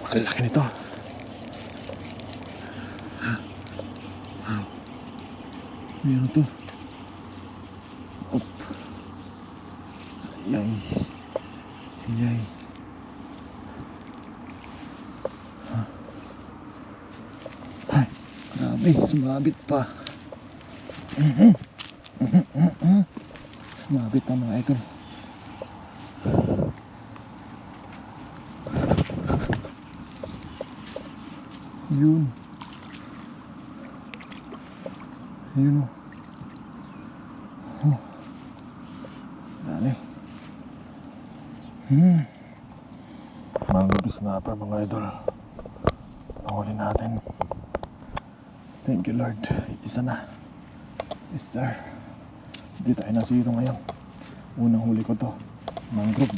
Ang laki nito. Ayan to. Op. Ayay. Ayay. Ay, grabe, sumabit pa. Sumabit pa mga idol. Yun. Yun o. Oh. Dali. Mangrove snapper mga idol. Nahuli natin. Thank you Lord. Isa na. Yes sir. Hindi tayo nasiro ngayon. Unang huli ko to. Mangrove.